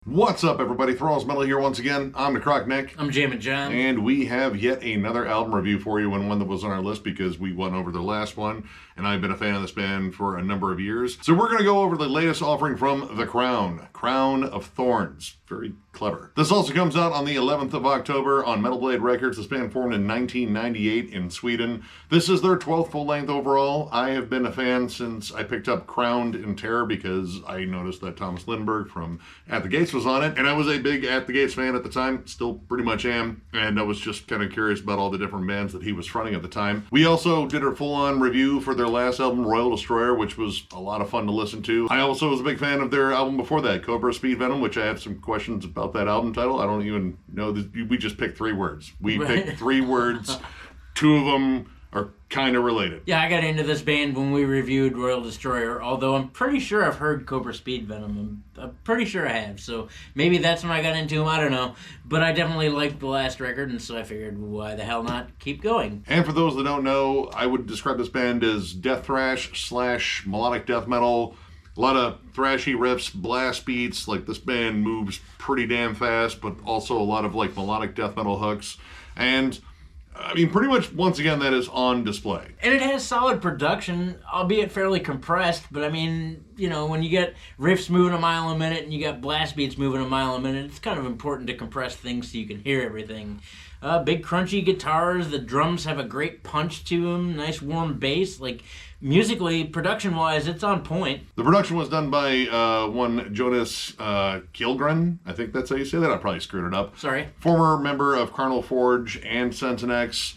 What's up, everybody? Thralls Metal here once again. I'm Necrotic Nick. I'm Jammin, John. And we have yet another album review for you, and one that was on our list because we went over the last one, and I've been a fan of this band for a number of years. So we're going to go over the latest offering from The Crown of Thorns. Very clever. This also comes out on the 11th of October on Metal Blade Records. This band formed in 1998 in Sweden. This is their 12th full-length overall. I have been a fan since I picked up Crowned in Terror because I noticed that Thomas Lindberg from At the Gates was on it, and I was a big At the Gates fan at the time, still pretty much am, and I was just kind of curious about all the different bands that he was fronting at the time. We also did a full-on review for their last album, Royal Destroyer, which was a lot of fun to listen to. I also was a big fan of their album before that, Cobra Speed Venom, which I have some questions about that album title. I don't even know. We just picked three words. We picked three words. Two of them are kind of related. Yeah, I got into this band when we reviewed Royal Destroyer, although I'm pretty sure I've heard Cobra Speed Venom. I'm pretty sure I have, so maybe that's when I got into them, I don't know. But I definitely liked the last record, and so I figured, why the hell not keep going? And for those that don't know, I would describe this band as death thrash / melodic death metal. A lot of thrashy riffs, blast beats. Like, this band moves pretty damn fast, but also a lot of like melodic death metal hooks. And I mean, pretty much, once again, that is on display. And it has solid production, albeit fairly compressed, but I mean, you know, when you get riffs moving a mile a minute and you got blast beats moving a mile a minute, it's kind of important to compress things so you can hear everything. Big crunchy guitars, the drums have a great punch to them, nice warm bass. Like, musically, production-wise, it's on point. The production was done by one Jonas Kjellgren. I think that's how you say that. I probably screwed it up. Sorry. Former member of Carnal Forge and Sentinx.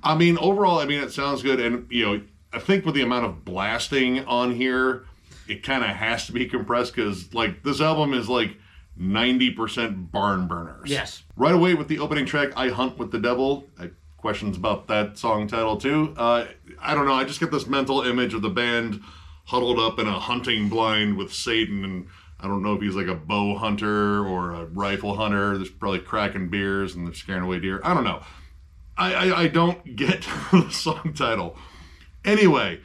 I mean, overall, it sounds good. And, you know, I think with the amount of blasting on here, it kind of has to be compressed because, like, this album is, like, 90% barn burners. Yes. Right away with the opening track, I Hunt with the Devil. Questions about that song title too. I don't know, I just get this mental image of the band huddled up in a hunting blind with Satan, and I don't know if he's like a bow hunter or a rifle hunter. There's probably cracking beers and they're scaring away deer. I don't know. I don't get the song title. Anyway,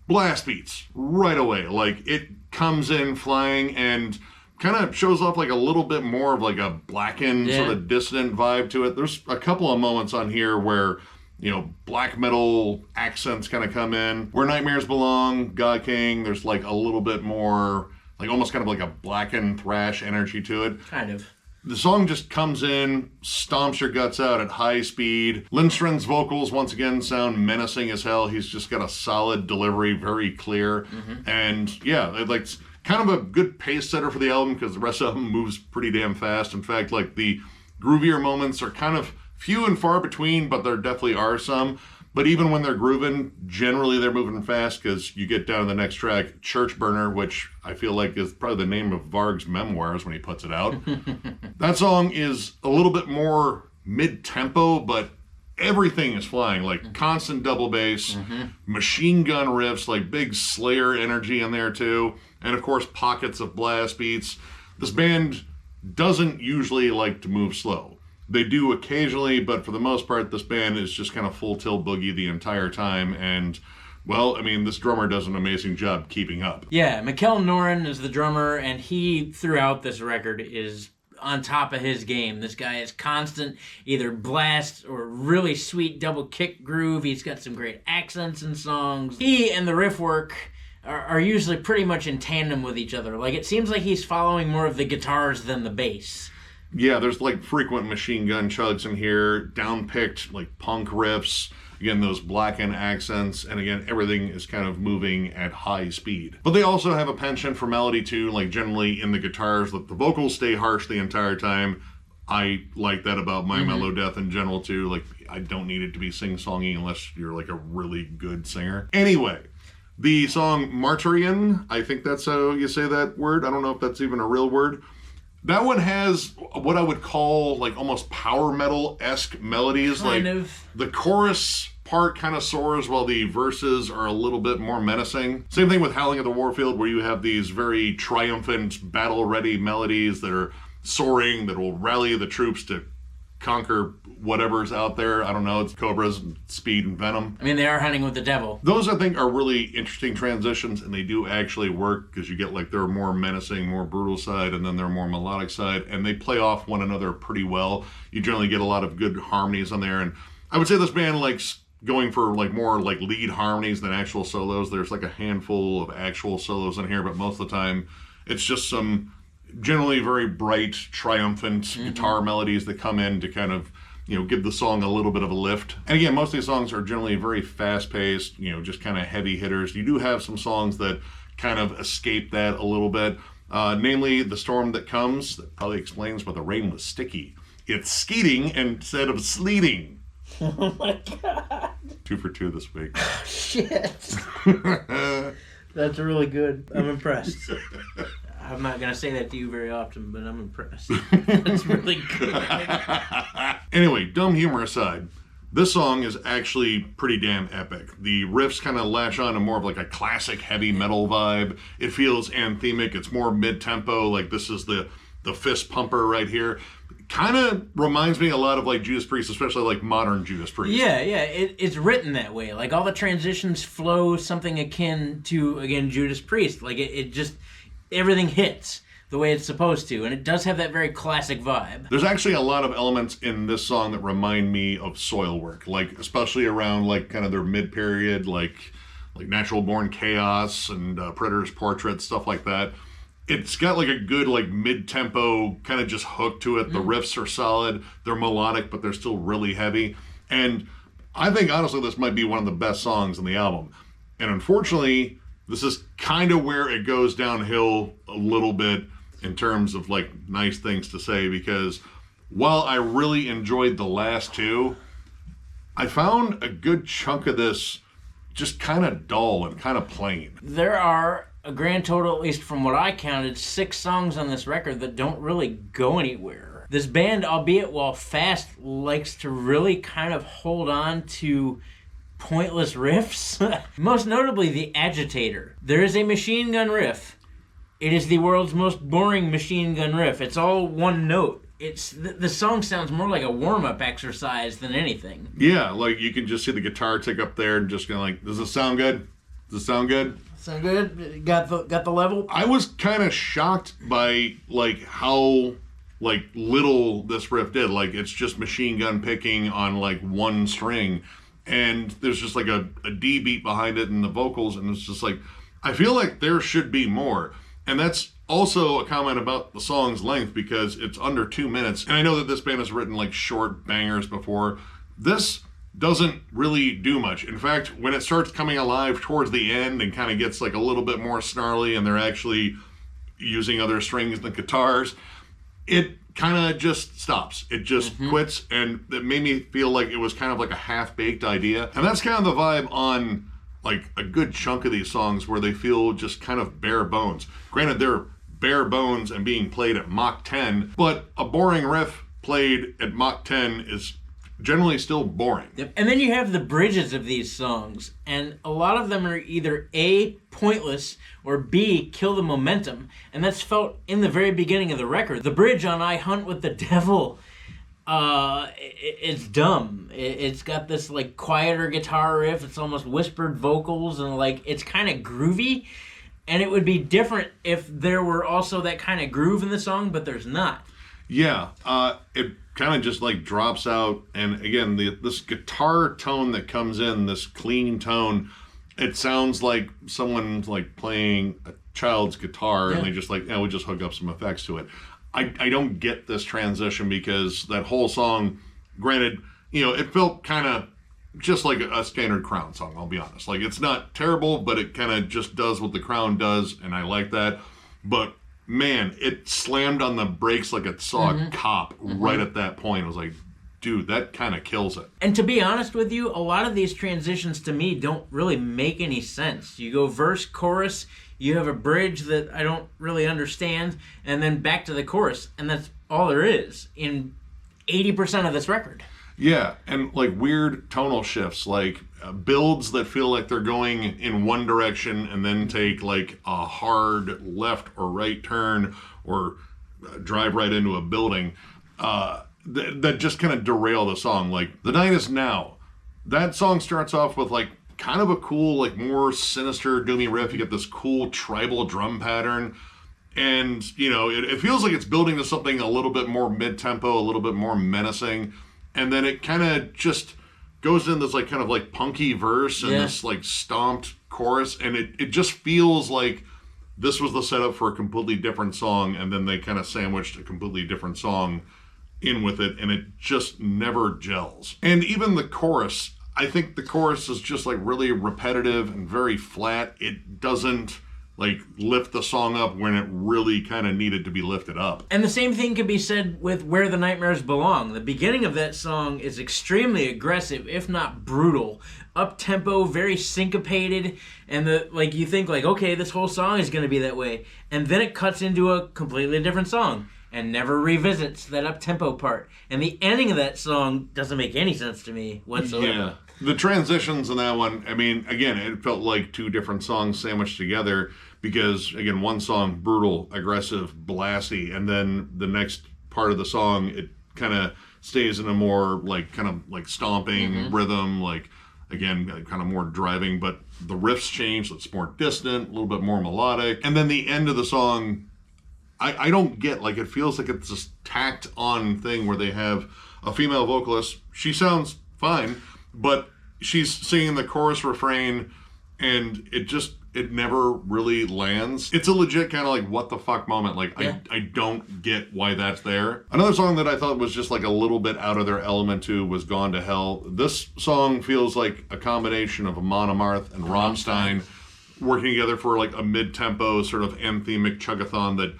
blast beats right away. Like, it comes in flying and kind of shows off like a little bit more of like a blackened sort of dissonant vibe to it. There's a couple of moments on here where, you know, black metal accents kind of come in. Where Nightmares Belong, God King, there's like a little bit more, like almost kind of like a blackened thrash energy to it. Kind of. The song just comes in, stomps your guts out at high speed. Lindström's vocals, once again, sound menacing as hell. He's just got a solid delivery, very clear. And yeah, like, kind of a good pace setter for the album because the rest of the album moves pretty damn fast. In fact, like, the groovier moments are kind of few and far between, but there definitely are some. But even when they're grooving, generally they're moving fast because you get down to the next track, Church Burner, which I feel like is probably the name of Varg's memoirs when he puts it out. That song is a little bit more mid-tempo, but everything is flying, like constant double bass, machine gun riffs, like big Slayer energy in there too, and of course pockets of blast beats. This band doesn't usually like to move slow. They do occasionally, but for the most part, this band is just kind of full tilt boogie the entire time, and well, I mean, this drummer does an amazing job keeping up. Yeah, Mikkel Noren is the drummer, and he, throughout this record, is on top of his game. This guy is constant, either blast or really sweet double kick groove. He's got some great accents in songs. He and the riff work are usually pretty much in tandem with each other. Like, it seems like he's following more of the guitars than the bass. Yeah, there's like frequent machine gun chugs in here, down-picked like punk riffs, again, those blackened accents, and again, everything is kind of moving at high speed. But they also have a penchant for melody too, like generally in the guitars, the vocals stay harsh the entire time. I like that about my melodeath in general too. Like, I don't need it to be sing-songy unless you're like a really good singer. Anyway, the song Martyrian, I think that's how you say that word. I don't know if that's even a real word. That one has what I would call like almost power metal-esque melodies. Kind like of. The chorus part kind of soars while the verses are a little bit more menacing. Same thing with Howling at the Warfield, where you have these very triumphant, battle-ready melodies that are soaring, that will rally the troops to conquer whatever's out there. I don't know, it's cobras, and speed, and venom. I mean, they are hunting with the devil. Those, I think, are really interesting transitions, and they do actually work because you get like their more menacing, more brutal side, and then their more melodic side, and they play off one another pretty well. You generally get a lot of good harmonies on there, and I would say this band likes going for like more like lead harmonies than actual solos. There's like a handful of actual solos in here, but most of the time it's just some generally very bright, triumphant guitar melodies that come in to kind of, give the song a little bit of a lift. And again, most of these songs are generally very fast-paced, just kind of heavy hitters. You do have some songs that kind of escape that a little bit, namely The Storm That Comes. That probably explains why the rain was sticky. It's skeeting instead of sleeting. Oh my God. 2 for 2 this week. Shit. That's really good. I'm impressed. I'm not going to say that to you very often, but I'm impressed. That's really good. Anyway, dumb humor aside, this song is actually pretty damn epic. The riffs kind of latch on to more of like a classic heavy metal vibe. It feels anthemic. It's more mid-tempo. Like this is the fist pumper right here. Kind of reminds me a lot of like Judas Priest, especially like modern Judas Priest. Yeah. It's written that way. Like all the transitions flow something akin to, again, Judas Priest. Like it just... everything hits the way it's supposed to, and it does have that very classic vibe. There's actually a lot of elements in this song that remind me of Soilwork, like especially around like kind of their mid-period, like Natural Born Chaos and Predator's Portrait, stuff like that. It's got like a good like mid-tempo kind of just hook to it. The riffs are solid, they're melodic, but they're still really heavy. And I think honestly this might be one of the best songs on the album. And unfortunately, this is kind of where it goes downhill a little bit in terms of like nice things to say, because while I really enjoyed the last two, I found a good chunk of this just kind of dull and kind of plain. There are a grand total, at least from what I counted, 6 songs on this record that don't really go anywhere. This band, albeit while fast, likes to really kind of hold on to pointless riffs. Most notably the Agitator. There is a machine gun riff. It is the world's most boring machine gun riff. It's all one note. The song sounds more like a warm-up exercise than anything. Yeah, like you can just see the guitar tick up there and just kind of like, does this sound good? Does it sound good? Sound good? Got the level? I was kind of shocked by like how like little this riff did. Like it's just machine gun picking on like one string. And there's just like a D beat behind it and the vocals, and it's just like, I feel like there should be more. And that's also a comment about the song's length, because it's under 2 minutes. And I know that this band has written like short bangers before. This doesn't really do much. In fact, when it starts coming alive towards the end and kind of gets like a little bit more snarly and they're actually using other strings than guitars, it kind of just stops. It just quits, and it made me feel like it was kind of like a half-baked idea. And that's kind of the vibe on like a good chunk of these songs, where they feel just kind of bare bones. Granted, they're bare bones and being played at Mach 10, but a boring riff played at Mach 10 is generally still boring. Yep. And then you have the bridges of these songs, and a lot of them are either A, pointless, or B, kill the momentum. And that's felt in the very beginning of the record. The bridge on I Hunt with the Devil, it's dumb. It's got this like quieter guitar riff, it's almost whispered vocals, and like it's kind of groovy. And it would be different if there were also that kind of groove in the song, but there's not. Yeah, it kind of just like drops out, and again, this guitar tone that comes in, this clean tone, it sounds like someone's like playing a child's guitar, and they just like, we just hook up some effects to it. I don't get this transition, because that whole song, granted, it felt kind of just like a standard Crown song, I'll be honest. Like, it's not terrible, but it kind of just does what the Crown does, and I like that. But man, it slammed on the brakes like it saw a cop right at that point. I was like, dude, that kind of kills it. And to be honest with you, a lot of these transitions to me don't really make any sense. You go verse, chorus, you have a bridge that I don't really understand, and then back to the chorus, and that's all there is in 80% of this record. Yeah, and like weird tonal shifts, like builds that feel like they're going in one direction and then take like a hard left or right turn or drive right into a building. that just kind of derail the song. Like, The Night Is Now. That song starts off with, like, kind of a cool, like, more sinister, doomy riff. You get this cool tribal drum pattern. And, you know, it feels like it's building to something a little bit more mid-tempo, a little bit more menacing. And then it kind of just goes in this, like, kind of, like, punky verse and this, like, stomped chorus. And it just feels like this was the setup for a completely different song. And then they kind of sandwiched a completely different song in with it. And it just never gels. And even the chorus, I think the chorus is just, like, really repetitive and very flat. It doesn't, like, lift the song up when it really kind of needed to be lifted up. And the same thing could be said with Where the Nightmares Belong. The beginning of that song is extremely aggressive, if not brutal. Up-tempo, very syncopated, and you think, like, okay, this whole song is going to be that way. And then it cuts into a completely different song and never revisits that up-tempo part. And the ending of that song doesn't make any sense to me whatsoever. Yeah. The transitions in that one, I mean, again, it felt like two different songs sandwiched together because, again, one song, brutal, aggressive, blasty, and then the next part of the song, it kind of stays in a more, like, kind of, like, stomping rhythm, like, again, kind of more driving, but the riffs change, it's more distant, a little bit more melodic. And then the end of the song, I don't get, like, it feels like it's this tacked on thing where they have a female vocalist. She sounds fine, but she's singing the chorus refrain and it never really lands. It's a legit kind of like what the fuck moment. Like, I don't get why that's there. Another song that I thought was just like a little bit out of their element too was Gone to Hell. This song feels like a combination of Amon Amarth and Rammstein working together for like a mid-tempo sort of anthemic chugathon that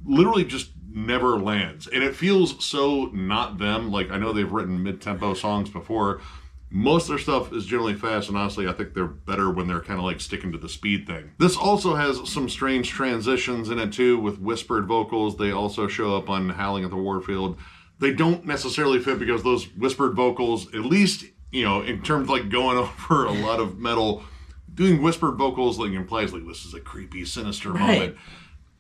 literally just never lands. And it feels so not them. Like, I know they've written mid-tempo songs before. Most of their stuff is generally fast, and honestly, I think they're better when they're kind of like sticking to the speed thing. This also has some strange transitions in it too, with whispered vocals. They also show up on Howling at the Warfield. They don't necessarily fit because those whispered vocals, at least, you know, in terms of like going over a lot of metal, doing whispered vocals like implies like this is a creepy, sinister moment.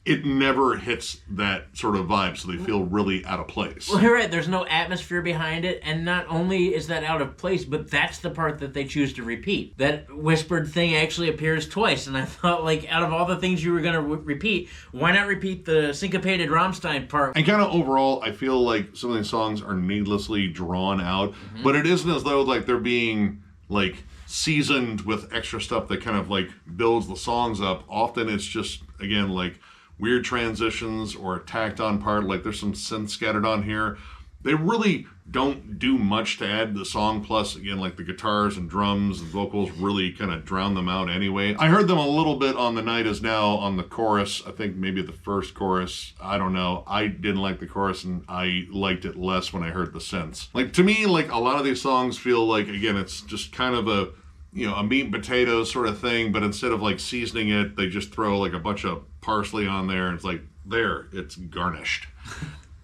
It never hits that sort of vibe, so they feel really out of place. Well, you're right. There's no atmosphere behind it, and not only is that out of place, but that's the part that they choose to repeat. That whispered thing actually appears twice, and I thought, like, out of all the things you were going to repeat, why not repeat the syncopated Rammstein part? And kind of overall, I feel like some of these songs are needlessly drawn out, but it isn't as though, like, they're being, like, seasoned with extra stuff that kind of, like, builds the songs up. Often it's just, again, like, weird transitions or a tacked on part, like there's some synth scattered on here. They really don't do much to add to the song, plus again, like the guitars and drums and vocals really kind of drown them out anyway. I heard them a little bit on The Night Is Now on the chorus, I think maybe the first chorus, I don't know. I didn't like the chorus and I liked it less when I heard the synths. Like, to me, like, a lot of these songs feel like, again, it's just kind of a, you know, a meat and potatoes sort of thing, but instead of like seasoning it, they just throw like a bunch of parsley on there and it's like, there, it's garnished.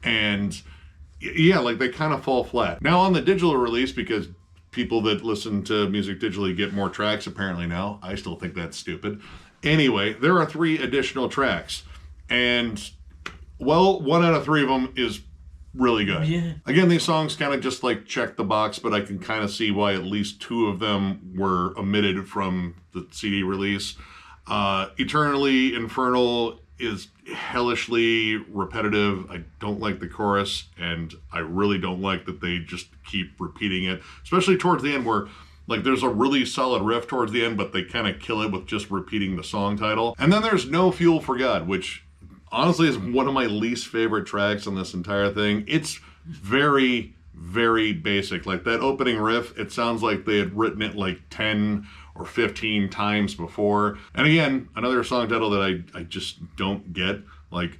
And yeah, like they kind of fall flat. Now on the digital release, because people that listen to music digitally get more tracks apparently now, I still think that's stupid. Anyway, there are 3 additional tracks, and well, 1 out of 3 of them is really good. Yeah. Again, these songs kind of just like check the box, but I can kind of see why at least 2 of them were omitted from the CD release. Eternally Infernal is hellishly repetitive. I don't like the chorus, and I really don't like that they just keep repeating it, especially towards the end where like there's a really solid riff towards the end, but they kind of kill it with just repeating the song title. And then there's No Fuel for God, which honestly is one of my least favorite tracks on this entire thing. It's very, very basic. Like that opening riff, it sounds like they had written it like 10 or 15 times before. And again, another song title that I just don't get. Like,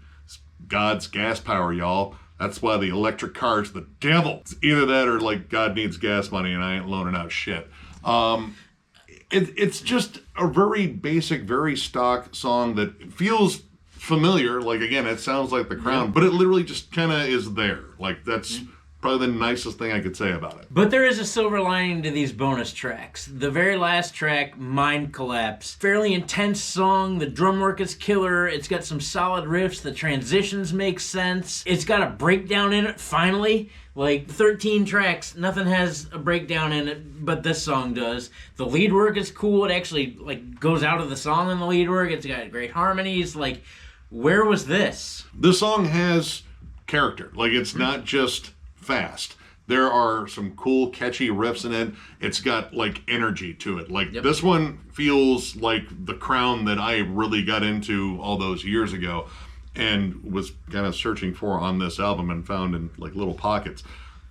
God's gas power, y'all. That's why the electric car's the devil. It's either that or like God needs gas money and I ain't loaning out shit. It's just a very basic, very stock song that feels familiar. Like, again, it sounds like The Crown, but it literally just kind of is there. Like, that's probably the nicest thing I could say about it. But there is a silver lining to these bonus tracks. The very last track, Mind Collapse. Fairly intense song. The drum work is killer. It's got some solid riffs. The transitions make sense. It's got a breakdown in it, finally. Like 13 tracks, nothing has a breakdown in it, but this song does. The lead work is cool. It actually goes out of the song in the lead work. It's got great harmonies. Like, where was this? This song has character. Like, it's not just fast. There are some cool, catchy riffs in it. It's got, like, energy to it. Like, This one feels like the Crown that I really got into all those years ago and was kind of searching for on this album and found in, like, little pockets.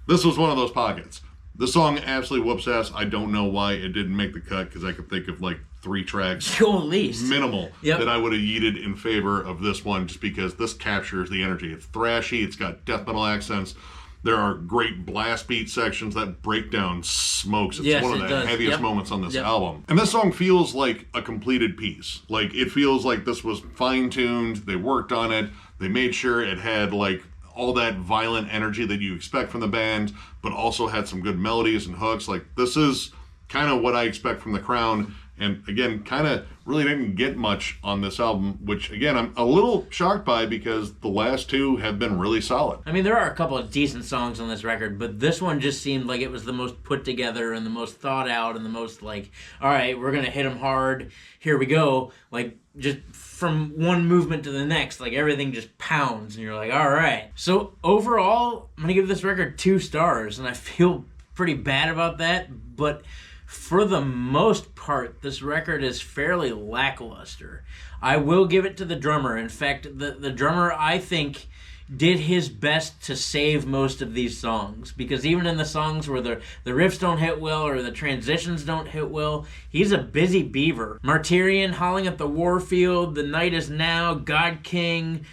This was one of those pockets. The song absolutely whoops ass. I don't know why it didn't make the cut, because I could think of, like, 3 tracks at least minimal that I would have yeeted in favor of this one, just because this captures the energy. It's thrashy. It's got death metal accents. There are great blast beat sections. That breakdown smokes. It's one of the heaviest moments on this album. And this song feels like a completed piece. Like, it feels like this was fine-tuned. They worked on it. They made sure it had, like, all that violent energy that you expect from the band, but also had some good melodies and hooks. Like, this is kind of what I expect from the Crown. And again, kind of really didn't get much on this album, which again, I'm a little shocked by, because the last 2 have been really solid. I mean, there are a couple of decent songs on this record, but this one just seemed like it was the most put together and the most thought out and the most like, all right, we're going to hit them hard. Here we go. Like, just from one movement to the next, like everything just pounds and you're like, all right. So overall, I'm going to give this record 2 stars, and I feel pretty bad about that, but for the most part, this record is fairly lackluster. I will give it to the drummer. In fact, the drummer, I think, did his best to save most of these songs, because even in the songs where the riffs don't hit well or the transitions don't hit well, he's a busy beaver. Martyrian, Howling at the Warfield, The Night Is Now, God King,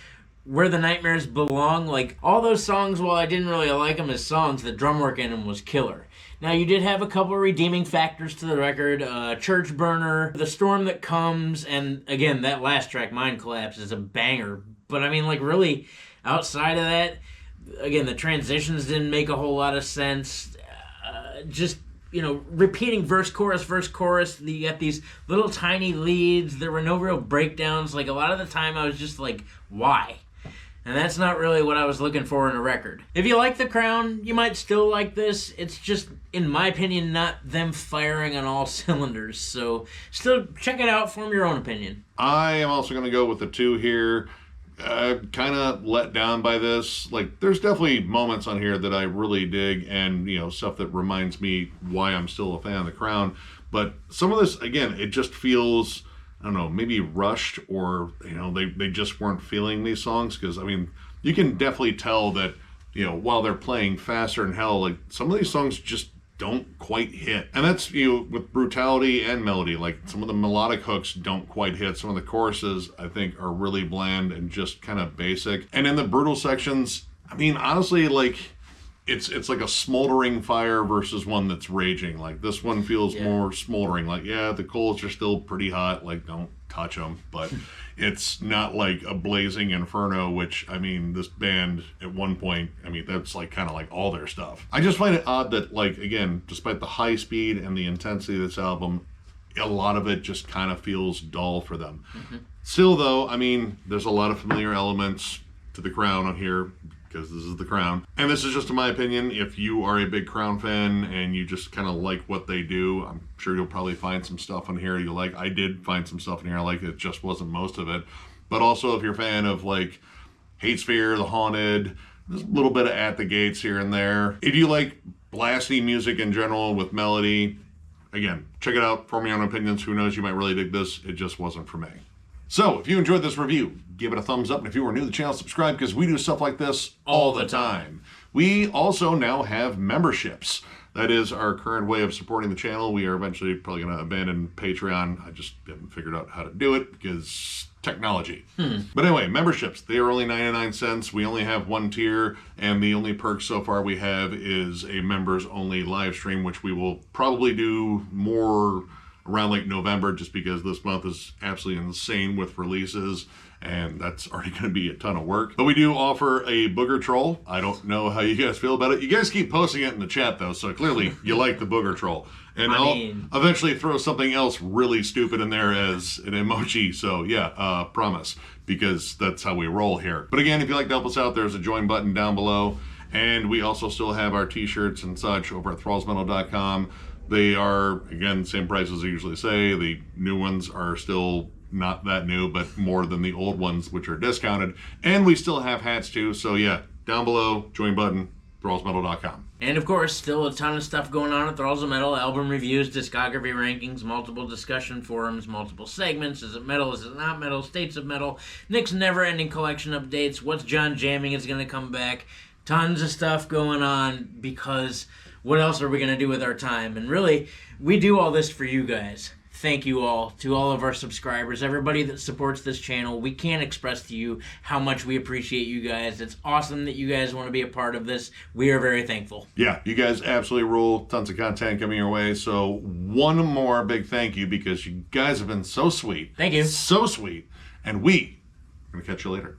Where the Nightmares Belong, like all those songs, while I didn't really like them as songs, the drum work in them was killer. Now, you did have a couple redeeming factors to the record. Church Burner, The Storm That Comes, and again, that last track, Mind Collapse, is a banger. But I mean, like, really, outside of that, again, the transitions didn't make a whole lot of sense. Just, repeating verse, chorus. You got these little tiny leads. There were no real breakdowns. Like, a lot of the time, I was just like, why? And that's not really what I was looking for in a record. If you like The Crown, you might still like this. It's just, in my opinion, not them firing on all cylinders. So still check it out, form your own opinion. I am also going to go with the 2 here. Kind of let down by this. Like, there's definitely moments on here that I really dig, and, stuff that reminds me why I'm still a fan of The Crown. But some of this, again, it just feels, I don't know, maybe rushed, or, they just weren't feeling these songs. Because, I mean, you can definitely tell that, while they're playing faster than hell, like, some of these songs just don't quite hit. And that's, with brutality and melody. Like, some of the melodic hooks don't quite hit. Some of the choruses, I think, are really bland and just kind of basic. And in the brutal sections, I mean, honestly, like, it's like a smoldering fire versus one that's raging. Like, this one feels more smoldering. Like, the coals are still pretty hot. Like, don't touch them. But it's not like a blazing inferno, which, I mean, this band at one point, I mean, that's like kind of like all their stuff. I just find it odd that, like, again, despite the high speed and the intensity of this album, a lot of it just kind of feels dull for them. Mm-hmm. Still, though, I mean, there's a lot of familiar elements to the Crown on here, because this is the Crown. And this is just in my opinion. If you are a big Crown fan and you just kind of like what they do, I'm sure you'll probably find some stuff on here you like. I did find some stuff in here I like. It just wasn't most of it. But also, if you're a fan of, like, Hatesphere, The Haunted, there's a little bit of At the Gates here and there. If you like blasty music in general with melody, again, check it out, form your own opinions. Who knows, you might really dig this. It just wasn't for me. So, if you enjoyed this review, give it a thumbs up. And if you are new to the channel, subscribe, because we do stuff like this all the time. We also now have memberships. That is our current way of supporting the channel. We are eventually probably going to abandon Patreon. I just haven't figured out how to do it, because technology. But anyway, memberships, they are only 99 cents. We only have 1 tier, and the only perk so far we have is a members only live stream, which we will probably do more around like November, just because this month is absolutely insane with releases. and that's already going to be a ton of work. But we do offer a booger troll. I don't know how you guys feel about it. You guys keep posting it in the chat, though, so clearly you like the booger troll. And I'll eventually throw something else really stupid in there as an emoji. So yeah, promise, because that's how we roll here. But again, if you'd like to help us out, there's a join button down below. And we also still have our t-shirts and such over at thrallsmetal.com. They are, again, same price as I usually say. The new ones are still not that new, but more than the old ones, which are discounted. And we still have hats too. So yeah, down below, join button, thrallsmetal.com. And of course, still a ton of stuff going on at Thralls of Metal. Album reviews, discography rankings, multiple discussion forums, multiple segments. Is it metal? Is it not metal? States of metal. Nick's never-ending collection updates. What's John Jammin is going to come back. Tons of stuff going on, because what else are we going to do with our time? And really, we do all this for you guys. Thank you all, to all of our subscribers, everybody that supports this channel. We can't express to you how much we appreciate you guys. It's awesome that you guys want to be a part of this. We are very thankful. Yeah, you guys absolutely rule. Tons of content coming your way. So one more big thank you, because you guys have been so sweet. Thank you. So sweet. And we are going to catch you later.